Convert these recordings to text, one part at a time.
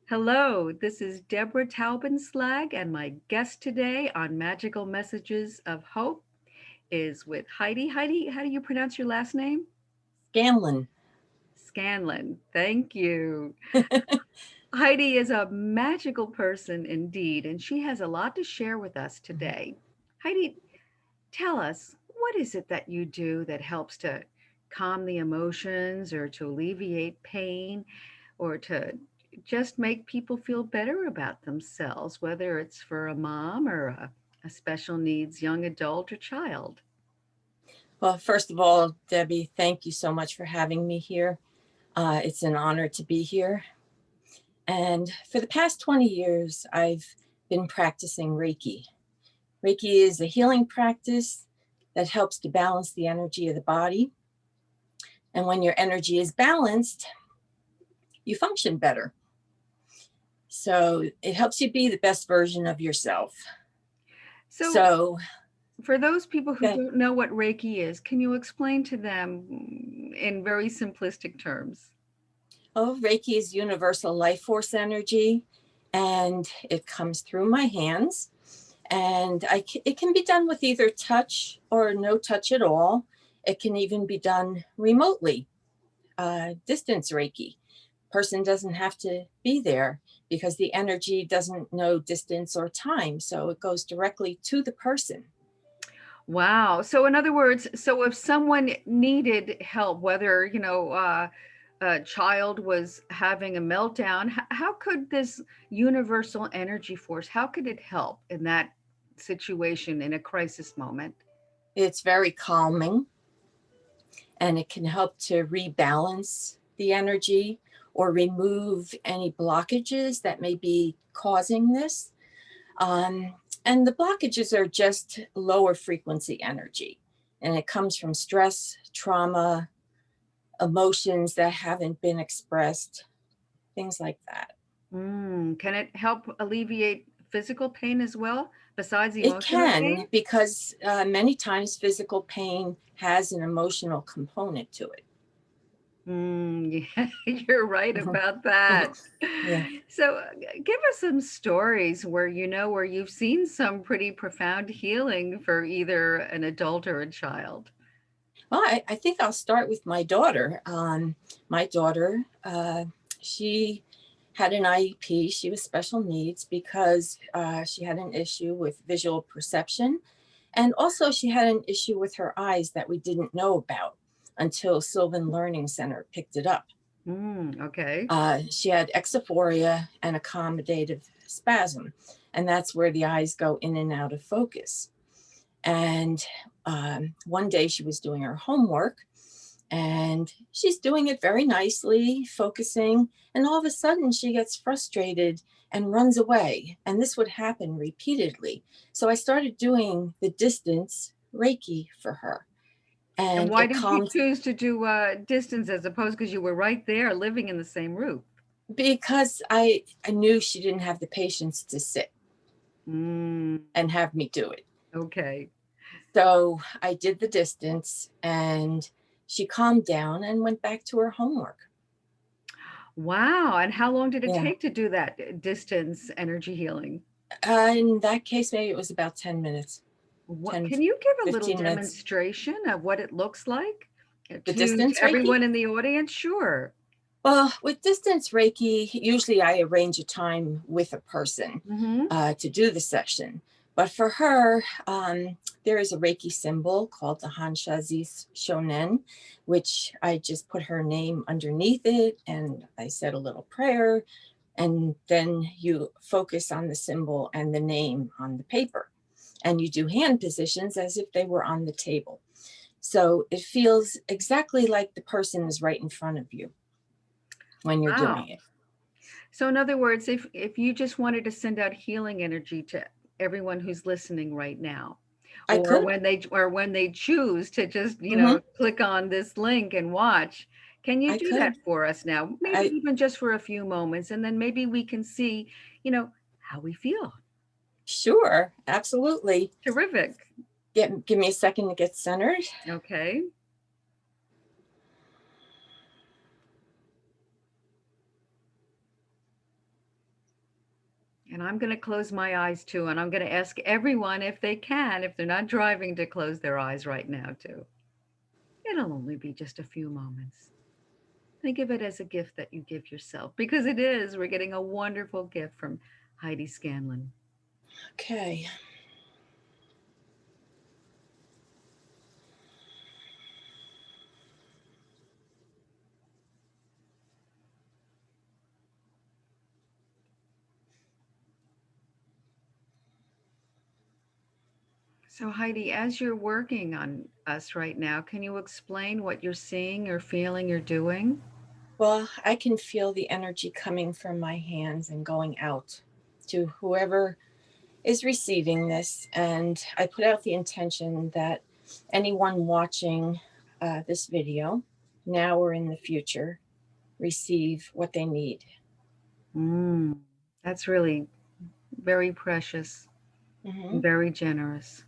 Hello, this is Debra Taubenslag, and my guest today on Magical Messages of Hope is with Heidi. Heidi, how do you pronounce your last name? Scanlon. Scanlon. Thank you. Heidi is a magical person indeed, and she has a lot to share with us today. Heidi, tell us, what is it that you do that helps to calm the emotions or to alleviate pain or to just make people feel better about themselves, whether it's for a mom or a special needs young adult or child? Well, first of all, Debbie, thank you so much for having me here. It's an honor to be here. And for the past 20 years, I've been practicing Reiki. Reiki is a healing practice that helps to balance the energy of the body. And when your energy is balanced, you function better. So it helps you be the best version of yourself. So, So, for those people who okay. don't know what Reiki is, can you explain to them in very simplistic terms? Oh, Reiki is universal life force energy, and it comes through my hands. And it can be done with either touch or no touch at all. It can even be done remotely, distance Reiki. Person doesn't have to be there because the energy doesn't know distance or time. So it goes directly to the person. Wow. So, in other words, so if someone needed help, whether, a child was having a meltdown, how could this universal energy force, how could it help in that situation in a crisis moment? It's very calming, and it can help to rebalance the energy or remove any blockages that may be causing this. Um, and the blockages are just lower frequency energy, and it comes from stress, trauma, emotions that haven't been expressed, things like that. Can it help alleviate physical pain as well, besides the It emotional can, pain? because many times physical pain has an emotional component to it. Yeah, you're right about that. Yeah. So, give us some stories where where you've seen some pretty profound healing for either an adult or a child. Well, I think I'll start with my daughter. My daughter, she had an IEP. She was special needs because she had an issue with visual perception. And also, she had an issue with her eyes that we didn't know about until Sylvan Learning Center picked it up. Okay. She had exophoria and accommodative spasm, and that's where the eyes go in and out of focus. And one day she was doing her homework, and she's doing it very nicely, focusing. And all of a sudden, she gets frustrated and runs away. And this would happen repeatedly. So I started doing the distance Reiki for her, And and why it did you calmed choose to do distance as opposed because you were right there living in the same roof? because I knew she didn't have the patience to sit Mm, and have me do it. okay. So I did the distance, and she calmed down and went back to her homework. Wow. And how long did it Yeah. take to do that distance energy healing? In that case, maybe it was about 10 minutes, What 10, can you give a little 15 minutes. demonstration of what it looks like The to distance Reiki? everyone in the audience? Sure. Well, with distance Reiki, usually I arrange a time with a person Mm-hmm. to do the session. But for her, there is a Reiki symbol called the Hanshazi Shonen, which I just put her name underneath it, and I said a little prayer, and then you focus on the symbol and the name on the paper. And you do hand positions as if they were on the table. So it feels exactly like the person is right in front of you when you're Wow. doing it. So in other words, if you just wanted to send out healing energy to everyone who's listening right now, I could. or when they choose to just, Hmm. click on this link and watch, can you I do that could. for us now? Maybe I even just for a few moments, and then maybe we can see, how we feel. Sure, absolutely. Terrific. Give me a second to get centered. Okay. And I'm going to close my eyes too. And I'm going to ask everyone if they can, if they're not driving, to close their eyes right now too. It'll only be just a few moments. Think of it as a gift that you give yourself, because it is. We're getting a wonderful gift from Heidi Scanlon. Okay. So, Heidi, as you're working on us right now, can you explain what you're seeing or feeling or doing? Well, I can feel the energy coming from my hands and going out to whoever is receiving this. And I put out the intention that anyone watching this video, now or in the future, receive what they need. Mm, that's really very precious and Mm-hmm. very generous.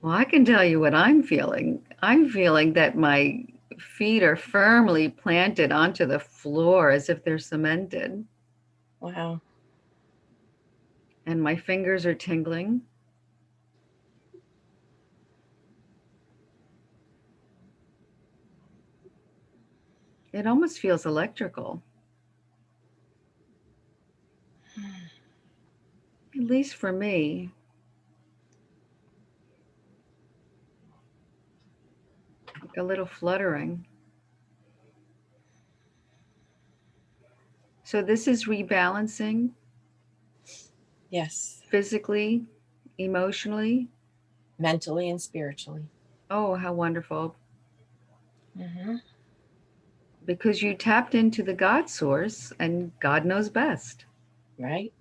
Well, I can tell you what I'm feeling. I'm feeling that my feet are firmly planted onto the floor as if they're cemented, Wow. and my fingers are tingling. It almost feels electrical, at least for me. Like a little fluttering. So this is rebalancing Yes. physically, emotionally. Mentally and spiritually. Oh, how wonderful. Mm-hmm. Because you tapped into the God source and God knows best. Right.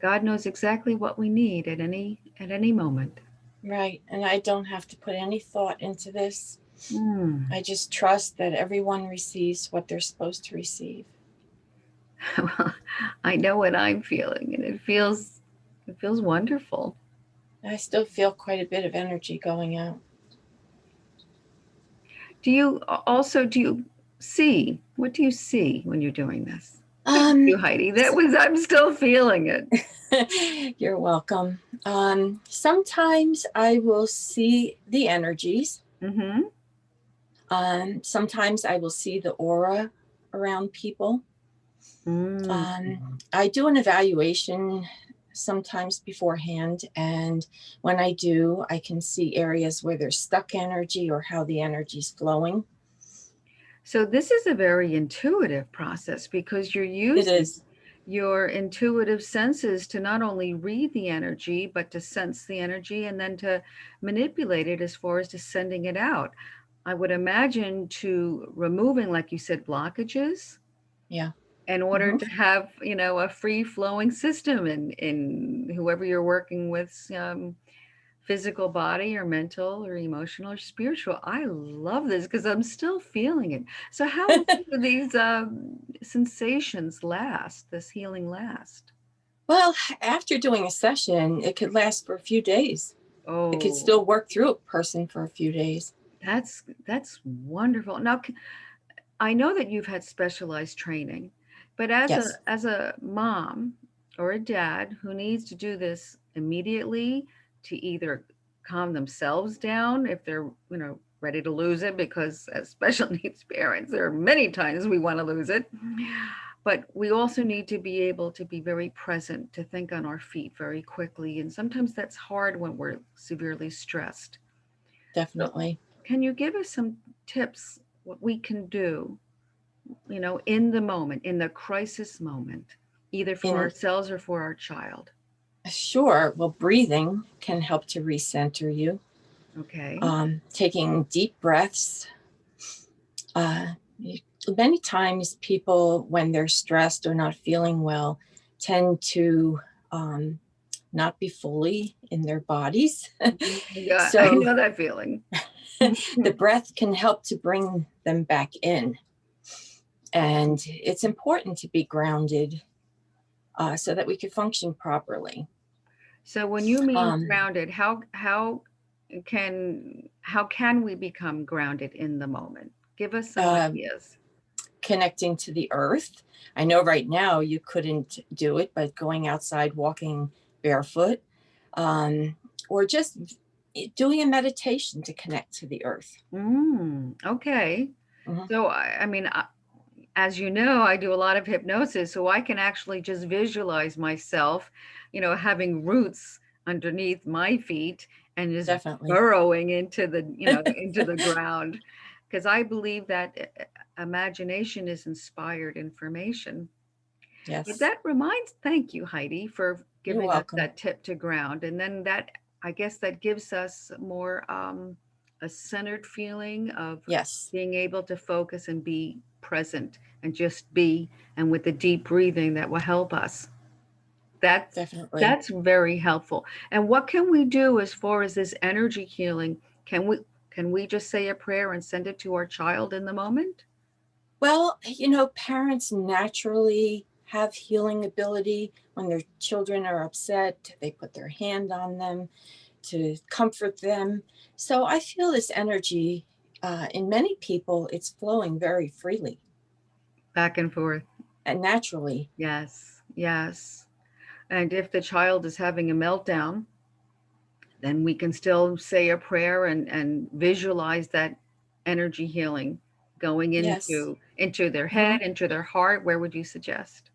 God knows exactly what we need at any moment. Right. And I don't have to put any thought into this. Mm. I just trust that everyone receives what they're supposed to receive. Well, I know what I'm feeling, and it feels wonderful. I still feel quite a bit of energy going out. Do you see? What do you see when you're doing this? Thank Um, you, Heidi. I'm still feeling it. you're welcome. Sometimes I will see the energies. Mm-hmm. Sometimes I will see the aura around people. Mm. I do an evaluation sometimes beforehand, and when I do, I can see areas where there's stuck energy or how the energy's flowing. So this is a very intuitive process because you're It using is. your intuitive senses to not only read the energy, but to sense the energy and then to manipulate it as far as to sending it out. I would imagine to removing, like you said, blockages Yeah. in order Mm-hmm. to have, a free flowing system in whoever you're working with, physical body or mental or emotional or spiritual. I love this because I'm still feeling it. So how long do these sensations last, this healing last? Well, after doing a session, it could last for a few days. It could Oh, still work through a person for a few days. that's wonderful. Now, I know that you've had specialized training, but as a Yes. as a mom or a dad who needs to do this immediately to either calm themselves down if they're, ready to lose it, because as special needs parents, there are many times we want to lose it. But we also need to be able to be very present, to think on our feet very quickly. And sometimes that's hard when we're severely stressed. So, Definitely. can you give us some tips what we can do, in the moment, in the crisis moment, either for In ourselves or for our child? Sure, well, breathing can help to recenter you. Okay. Taking deep breaths. Uh, Many times, people, when they're stressed or not feeling well, tend to um, not be fully in their bodies. Yeah, I So know that feeling. the breath can help to bring them back in. And it's important to be grounded so that we can function properly. So when you mean Um, grounded, how can we become grounded in the moment? Give us some uh, ideas. connecting to the earth. I know right now you couldn't do it, but going outside, walking barefoot, or just doing a meditation to connect to the earth. Okay. Mhm. So, I mean, as you know, I do a lot of hypnosis, so I can actually just visualize myself, having roots underneath my feet and just Definitely. burrowing into into the ground. Because I believe that imagination is inspired information. But Yes. that reminds, thank you, Heidi, for You're giving us welcome. that tip to ground. And then that, I guess that gives us more a centered feeling of Yes, being able to focus and be present and just be, and with the deep breathing that will help us. That's definitely. that's very helpful. And what can we do as far as this energy healing? Can we just say a prayer and send it to our child in the moment? Well, parents naturally have healing ability. When their children are upset, they put their hand on them to comfort them. So I feel this energy, in many people, it's flowing very freely Back and forth. and naturally. Yes, yes. And if the child is having a meltdown, then we can still say a prayer and visualize that energy healing going Yes. into their Mhm. head, into their heart. Where would you suggest?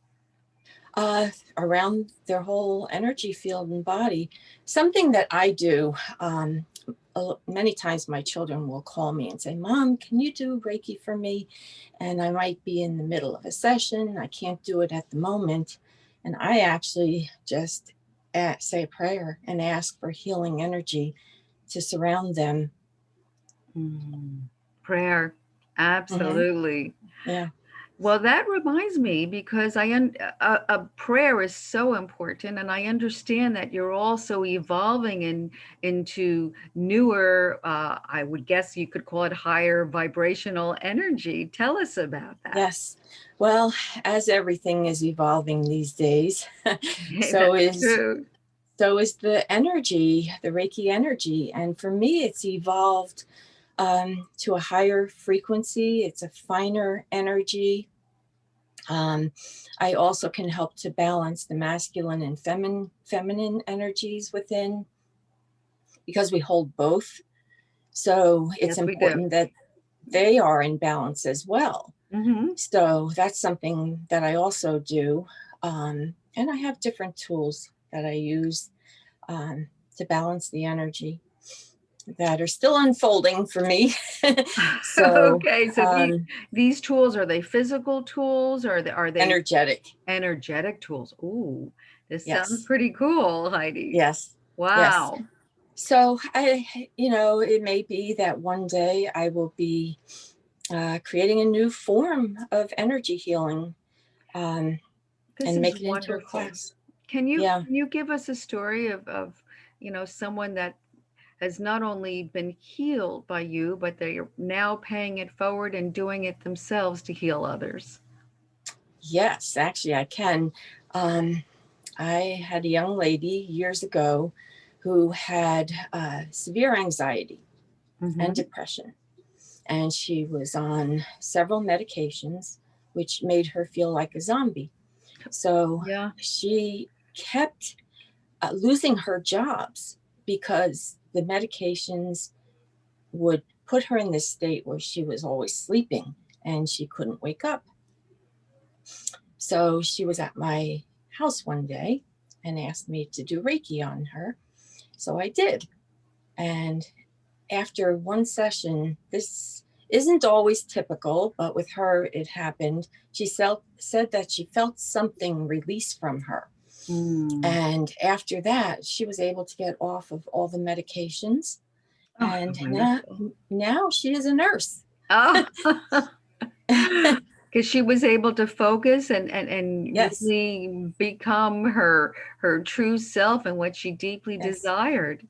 Around their whole energy field and body. Something that I do, many times my children will call me and say, "Mom, can you do Reiki for me?" And I might be in the middle of a session. I can't do it at the moment. And I actually just say a prayer and ask for healing energy to surround them. Mm, prayer. Hmm. Absolutely. Yeah. Well, that reminds me because a prayer is so important, and I understand that you're also evolving into newer. I would guess you could call it higher vibrational energy. Tell us about that. Yes. Well, as everything is evolving these days, so That's is true. so is the energy, the Reiki energy. And for me, it's evolved to a higher frequency. It's a finer energy. Um, I also can help to balance the masculine and feminine energies within, because we hold both. So it's Yes, we do. important that they are in balance as well. Hmm. So that's something that I also do. And I have different tools that I use to balance the energy that are still unfolding for me. So, Okay, so these tools, are they physical tools or are they energetic. energetic tools? Ooh, this sounds Yes. pretty cool, Heidi. Yes. Yes. Wow. So it may be that one day I will be creating a new form of energy healing, um, This and is make it into a wonderful. class. Can Yeah. you give us a story of someone that has not only been healed by you, but they're now paying it forward and doing it themselves to heal others? Yes, actually, I can. Um, I had a young lady years ago who had severe anxiety and Hmm. depression, and she was on several medications, which made her feel like a zombie. So Yeah. she kept losing her jobs because the medications would put her in this state where she was always sleeping and she couldn't wake up. So she was at my house one day and asked me to do Reiki on her. So I did. And after one session, this isn't always typical, but with her, it happened. Said that she felt something release from her. Mm. And after that, she was able to get off of all the medications. Oh, And wonderful. now she is a nurse. Oh, because she was able to focus and Yes, really become her true self and what she deeply yes. desired.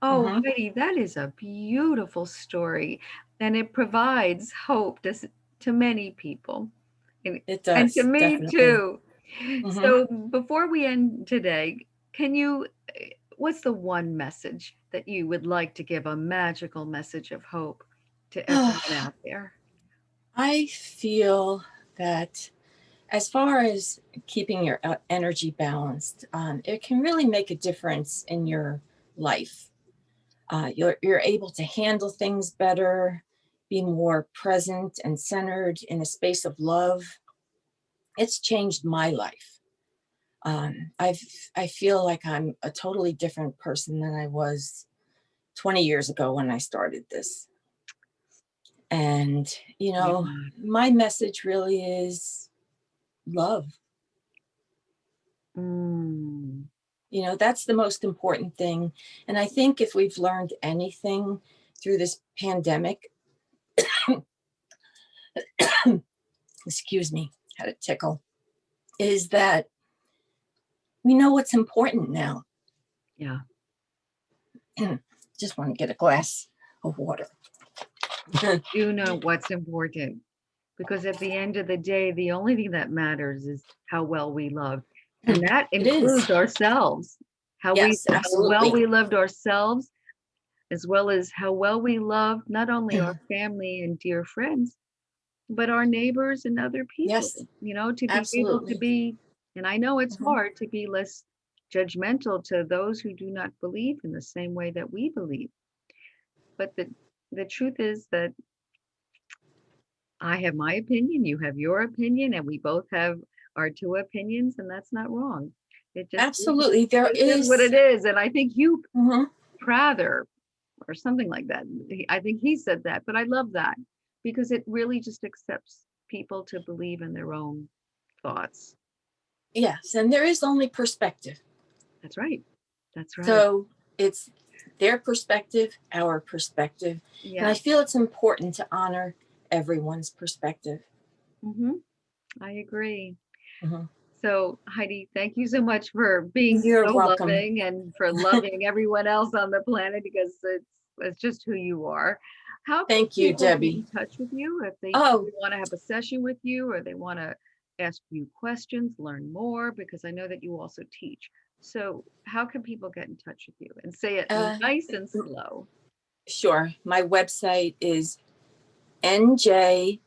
Oh, Hmm. Heidi, that is a beautiful story, and it provides hope to many people, and, It and to does, me definitely. too. Hmm. So, before we end today, can you, what's the one message that you would like to give, a magical message of hope to everyone out there? I feel that as far as keeping your energy balanced, it can really make a difference in your life. You're able to handle things better, be more present and centered in a space of love. It's changed my life. I feel like I'm a totally different person than I was 20 years ago when I started this. And, Yeah. my message really is love. Mm. That's the most important thing. And I think if we've learned anything through this pandemic, excuse me, had a tickle, is that we know what's important now. Yeah. Just want to get a glass of water. You know what's important, because at the end of the day, the only thing that matters is how well we love. And that It is. includes ourselves, Yes, how well absolutely. we loved ourselves, as well as how well we love not only our family and dear friends, but our neighbors and other people, Yes, to be able to absolutely. be, and I know it's Mhm. hard to be less judgmental to those who do not believe in the same way that we believe. But the truth is that I have my opinion, you have your opinion, and we both have our two opinions, and that's not wrong. Absolutely. There It is what is. it is. And I think you, Mhm. Prather, or something like that. I think he said that, but I love that because it really just accepts people to believe in their own thoughts. Yes, and there is only perspective. That's right. That's right. So it's their perspective, our perspective. And I Yeah. feel it's important to honor everyone's perspective. I agree. Mhm. So, Heidi, thank you so much for being You're so welcome. loving and for loving everyone else on the planet, because it's just who you are. How can Thank you, people get Debbie. in touch with you if they Oh, want to have a session with you, or they want to ask you questions, learn more? Because I know that you also teach. So, how can people get in touch with you? And say it uh, nice and slow. sure. My website is NJ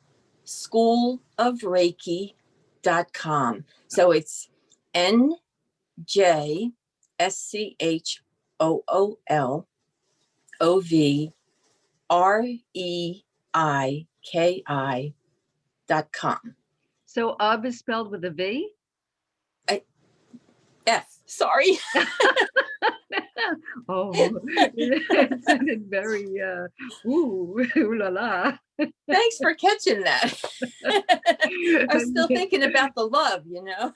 School of Reiki.com. So it's NJSchoolofReiki.com. So, is spelled with a V. Sorry. Oh, it sounded very, ooh la la. Thanks for catching that. I'm still thinking about the love.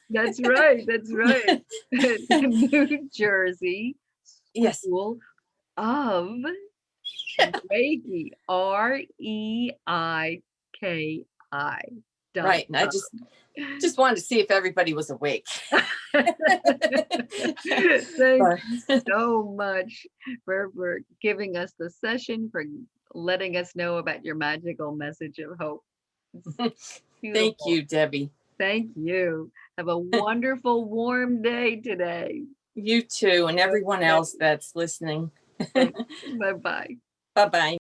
That's right, that's right. New Jersey Yes, School of Reiki, REIKI right. And I .com. just wanted to see if everybody was awake. Thank But you so much for giving us the session, for letting us know about your magical message of hope. It's thank beautiful. you, Debbie. Thank you. Have a wonderful, warm day today. You too, and everyone Okay. else that's listening. Thanks. Bye bye. Bye bye.